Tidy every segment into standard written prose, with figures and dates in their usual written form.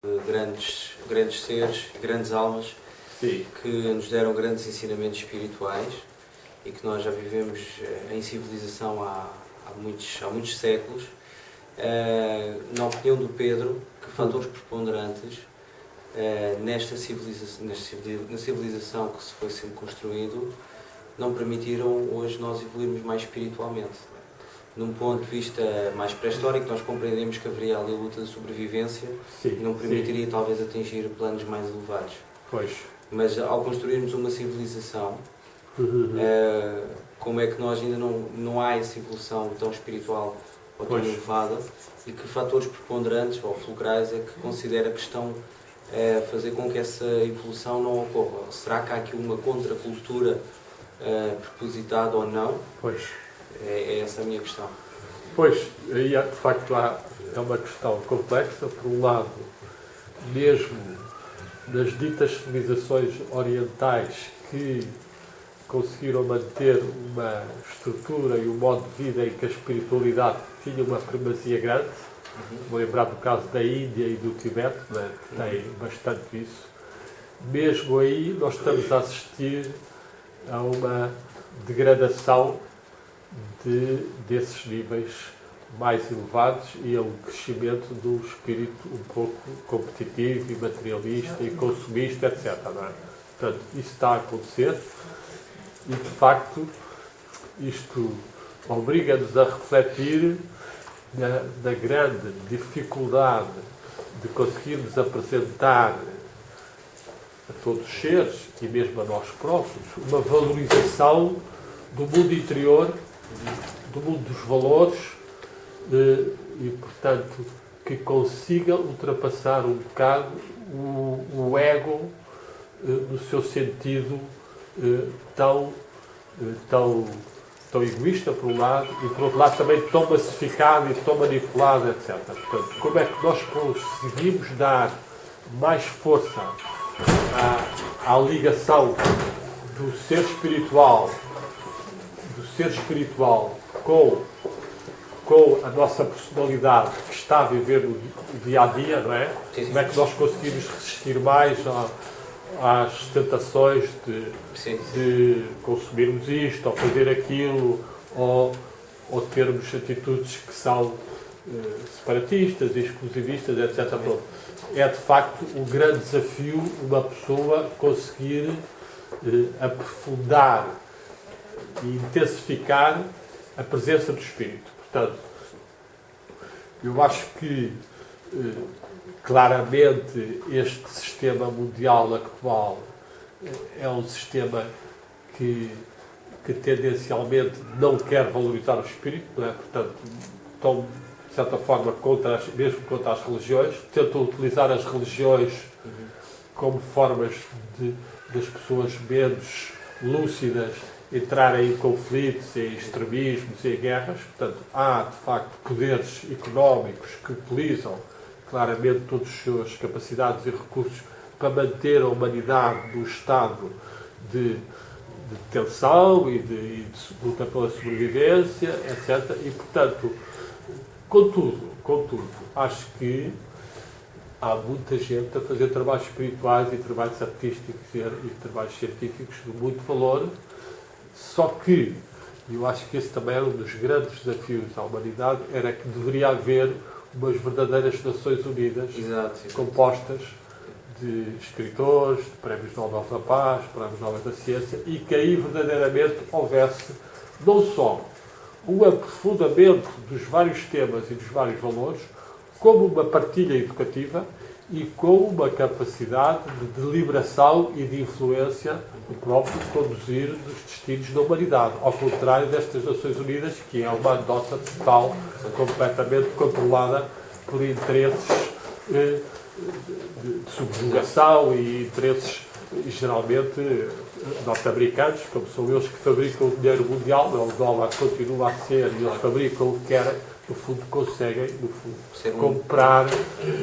grandes seres, grandes almas, Sim. que nos deram grandes ensinamentos espirituais e que nós já vivemos em civilização há muitos séculos. Na opinião do Pedro, que fatores preponderantes na civilização que se foi sempre construído não permitiram hoje nós evoluirmos mais espiritualmente? Num ponto de vista mais pré-histórico, nós compreendemos que haveria ali a luta de sobrevivência Sim, e não permitiria sim. talvez atingir planos mais elevados. Pois. Mas ao construirmos uma civilização, como é que nós ainda não há essa evolução tão espiritual ou tão elevada, e que fatores preponderantes ou fulcrais é que considera que estão a fazer com que essa evolução não ocorra? Será que há aqui uma contracultura propositada ou não? Pois. É essa a minha questão. Pois, aí de facto é uma questão complexa. Por um lado, mesmo nas ditas civilizações orientais que conseguiram manter uma estrutura e um modo de vida em que a espiritualidade tinha uma primazia grande, vou lembrar do caso da Índia e do Tibete, né, que tem bastante isso. Mesmo aí nós estamos a assistir a uma degradação desses níveis mais elevados e a um crescimento do espírito um pouco competitivo e materialista e consumista, etc. Não é? Portanto, isso está a acontecer e, de facto, isto obriga-nos a refletir na grande dificuldade de conseguirmos apresentar a todos os seres e mesmo a nós próprios uma valorização do mundo interior, do mundo dos valores e, portanto, que consiga ultrapassar um bocado o ego no seu sentido tão egoísta, por um lado, e por outro lado também tão massificado e tão manipulado, etc. Portanto, como é que nós conseguimos dar mais força à ligação do ser espiritual com a nossa personalidade que está a viver no dia a dia, não é? Sim. Como é que nós conseguimos resistir mais às tentações de consumirmos isto, ou fazer aquilo, ou termos atitudes que são separatistas, exclusivistas, etc. Pronto. É de facto um grande desafio uma pessoa conseguir aprofundar e intensificar a presença do Espírito. Portanto, eu acho que claramente este sistema mundial atual é um sistema que tendencialmente não quer valorizar o Espírito, não é? Portanto, estão de certa forma mesmo contra as religiões, tentam utilizar as religiões como formas das pessoas menos lúcidas entrarem em conflitos, em extremismos e em guerras. Portanto, há, de facto, poderes económicos que utilizam claramente todas as suas capacidades e recursos para manter a humanidade num estado de tensão e de luta pela sobrevivência, etc. E, portanto, contudo, acho que há muita gente a fazer trabalhos espirituais e trabalhos artísticos e trabalhos científicos de muito valor. Só que, eu acho que esse também era um dos grandes desafios à humanidade, era que deveria haver umas verdadeiras Nações Unidas, compostas de escritores, de prémios Nobel da Paz, prémios Nobel da Ciência, e que aí verdadeiramente houvesse não só um aprofundamento dos vários temas e dos vários valores, como uma partilha educativa e com uma capacidade de deliberação e de influência no próprio conduzir dos destinos da humanidade, ao contrário destas Nações Unidas, que é uma nota total, completamente controlada por interesses de subjugação e interesses geralmente norte-americanos, como são eles que fabricam o dinheiro mundial, o dólar continua a ser, e eles fabricam o que querem, no fundo, conseguem, no fundo, comprar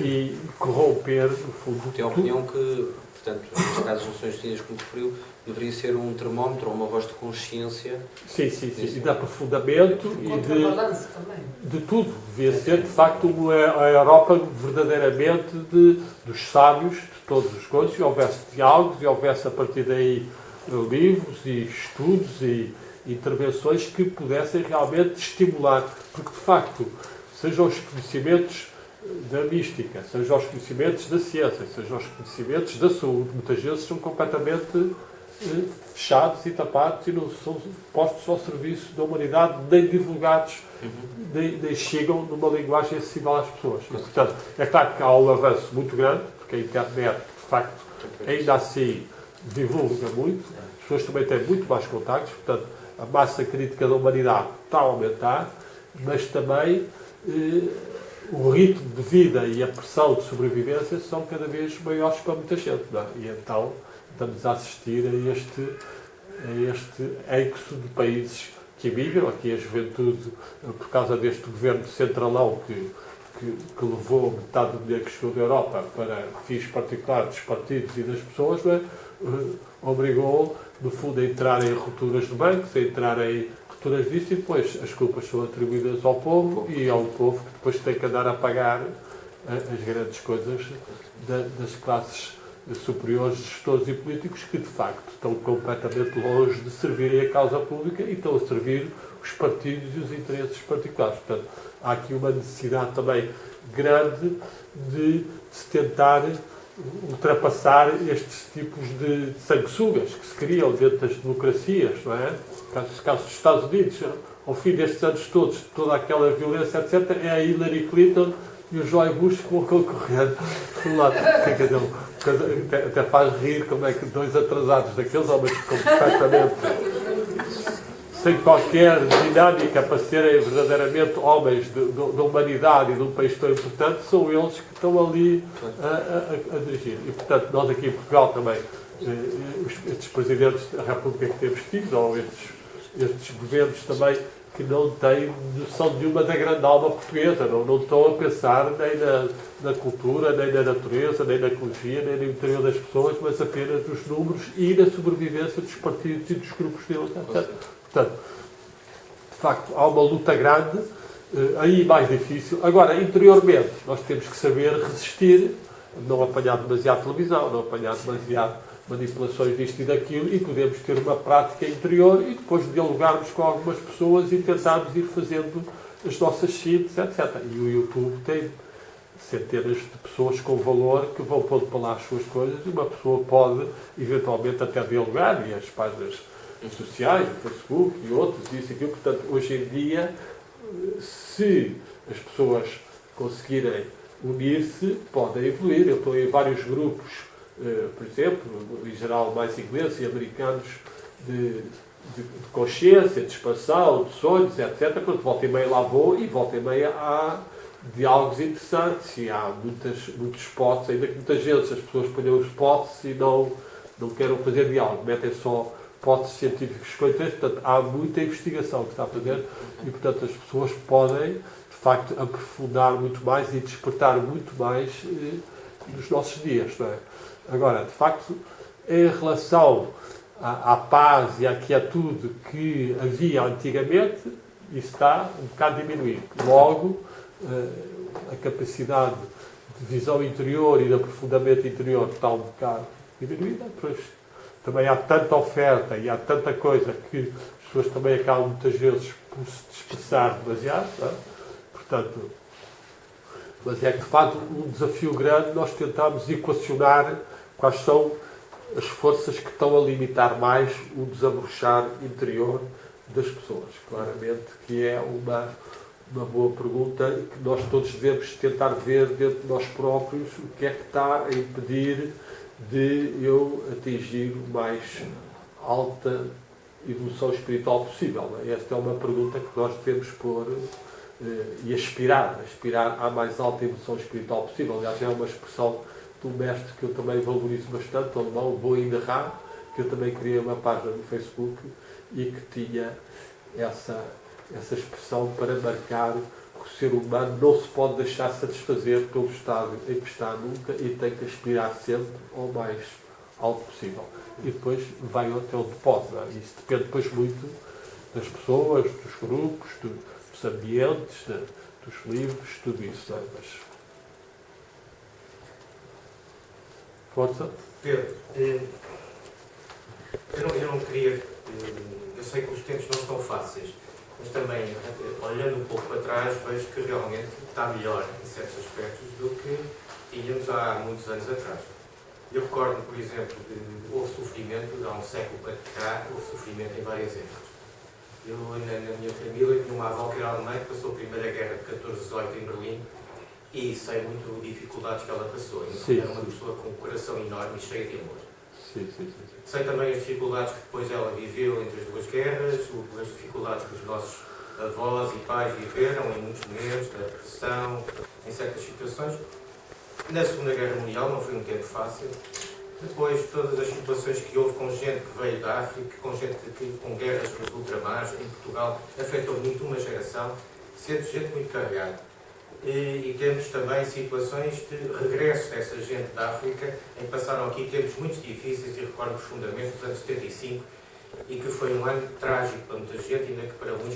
e corromper, no fundo. Tem a opinião que, portanto, neste caso, as Nações Unidas, como referiu, deveria ser um termómetro ou uma voz de consciência. Sim. E de aprofundamento e de tudo. Devia ser, de facto, a Europa verdadeiramente dos sábios, de todos os coisas, e houvesse diálogos, e houvesse, a partir daí, livros e estudos e intervenções que pudessem realmente estimular. Porque, de facto, sejam os conhecimentos da mística, sejam os conhecimentos da ciência, sejam os conhecimentos da saúde, muitas vezes são completamente fechados e tapados e não são postos ao serviço da humanidade, nem divulgados, nem chegam numa linguagem acessível às pessoas. E, portanto, é claro que há um avanço muito grande, porque a internet, de facto, ainda assim divulga muito, as pessoas também têm muito mais contactos, portanto, a massa crítica da humanidade está a aumentar, mas também o ritmo de vida e a pressão de sobrevivência são cada vez maiores para muita gente, não é? E então estamos a assistir a este éxodo de países que emigram, aqui a juventude, por causa deste governo centralão que levou metade do dinheiro que chegou da Europa para fins particulares dos partidos e das pessoas, não é? Obrigou, no fundo, a entrar em rupturas de bancos, a entrar em rupturas disto, e depois as culpas são atribuídas ao povo, e ao povo que depois tem que andar a pagar as grandes coisas das classes superiores, gestores e políticos, que de facto estão completamente longe de servirem a causa pública e estão a servir os partidos e os interesses particulares. Portanto, há aqui uma necessidade também grande de se tentar ultrapassar estes tipos de sanguessugas que se criam dentro das democracias, não é? Caso dos Estados Unidos, ao fim destes anos todos, toda aquela violência, etc., é a Hillary Clinton e o Joe Bush que vão concorrendo do lado. Até faz rir como é que dois atrasados daqueles homens completamente sem qualquer dinâmica para serem verdadeiramente homens da humanidade e de um país tão importante, são eles que estão ali a dirigir. E, portanto, nós aqui em Portugal também, estes presidentes da República que temos tido, ou estes governos também, que não têm noção nenhuma da grande alma portuguesa, não estão a pensar nem na cultura, nem na natureza, nem na ecologia, nem no interior das pessoas, mas apenas nos números e na sobrevivência dos partidos e dos grupos deles, etc. Portanto, de facto, há uma luta grande, aí mais difícil. Agora, interiormente, nós temos que saber resistir, não apanhar demasiado televisão, não apanhar demasiado manipulações disto e daquilo, e podemos ter uma prática interior e depois dialogarmos com algumas pessoas e tentarmos ir fazendo as nossas síntese, etc. E o YouTube tem centenas de pessoas com valor que vão pondo para lá as suas coisas, e uma pessoa pode eventualmente até dialogar, e as páginas sociais, o Facebook e outros, isso e aquilo. Portanto, hoje em dia, se as pessoas conseguirem unir-se, podem evoluir. Eu estou em vários grupos, por exemplo, em geral mais ingleses e americanos, de consciência, de expansão, de sonhos, etc. Quando volta e meia lá vou, e volta e meia há diálogos interessantes, e há muitos spots, ainda que muitas vezes as pessoas põem os spots e não querem fazer diálogo, metem só hipóteses científicos com interesse. Portanto, há muita investigação que está a fazer, e, portanto, as pessoas podem, de facto, aprofundar muito mais e despertar muito mais nos nossos dias, não é? Agora, de facto, em relação à paz e à quietude que havia antigamente, isso está um bocado diminuído. Logo, a capacidade de visão interior e de aprofundamento interior está um bocado diminuída. Pois também há tanta oferta e há tanta coisa que as pessoas também acabam muitas vezes por se dispersar demasiado, não é? Portanto, mas é que, de facto, um desafio grande nós tentarmos equacionar quais são as forças que estão a limitar mais o desabrochar interior das pessoas. Claramente que é uma boa pergunta, que nós todos devemos tentar ver dentro de nós próprios o que é que está a impedir de eu atingir o mais alta evolução espiritual possível. Esta é uma pergunta que nós devemos pôr e aspirar à mais alta evolução espiritual possível. Aliás, é uma expressão de um mestre que eu também valorizo bastante, o alemão Boing Ra, que eu também criei uma página no Facebook e que tinha essa expressão para marcar o ser humano não se pode deixar satisfazer pelo estado em que está nunca e tem que aspirar sempre ao mais alto possível. E depois vai até onde pode. Isso depende depois muito das pessoas, dos grupos, dos ambientes, dos livros, tudo isso. Mas... Força? Pedro, eu não queria... Eu sei que os tempos não estão fáceis, mas também, olhando um pouco para trás, vejo que realmente está melhor em certos aspectos do que tínhamos há muitos anos atrás. Eu recordo, por exemplo, que houve sofrimento, há um século para cá, houve sofrimento em várias épocas. Eu, na minha família, tinha uma avó que era alemã, que passou a Primeira Guerra de 14-18 em Berlim, e sei muito dificuldades que ela passou. Sim, era uma pessoa com um coração enorme e cheio de amor. Sim. Sei também as dificuldades que depois ela viveu entre as duas guerras, as dificuldades que os nossos avós e pais viveram em muitos momentos, na depressão, em certas situações. Na Segunda Guerra Mundial não foi um tempo fácil. Depois, todas as situações que houve com gente que veio da África, com gente com guerras nos ultramares, em Portugal, afetou muito uma geração, sendo gente muito carregada. E temos também situações de regresso dessa gente da África, em que passaram aqui tempos muito difíceis, e recordo profundamente os anos 75, e que foi um ano trágico para muita gente, ainda que para muitos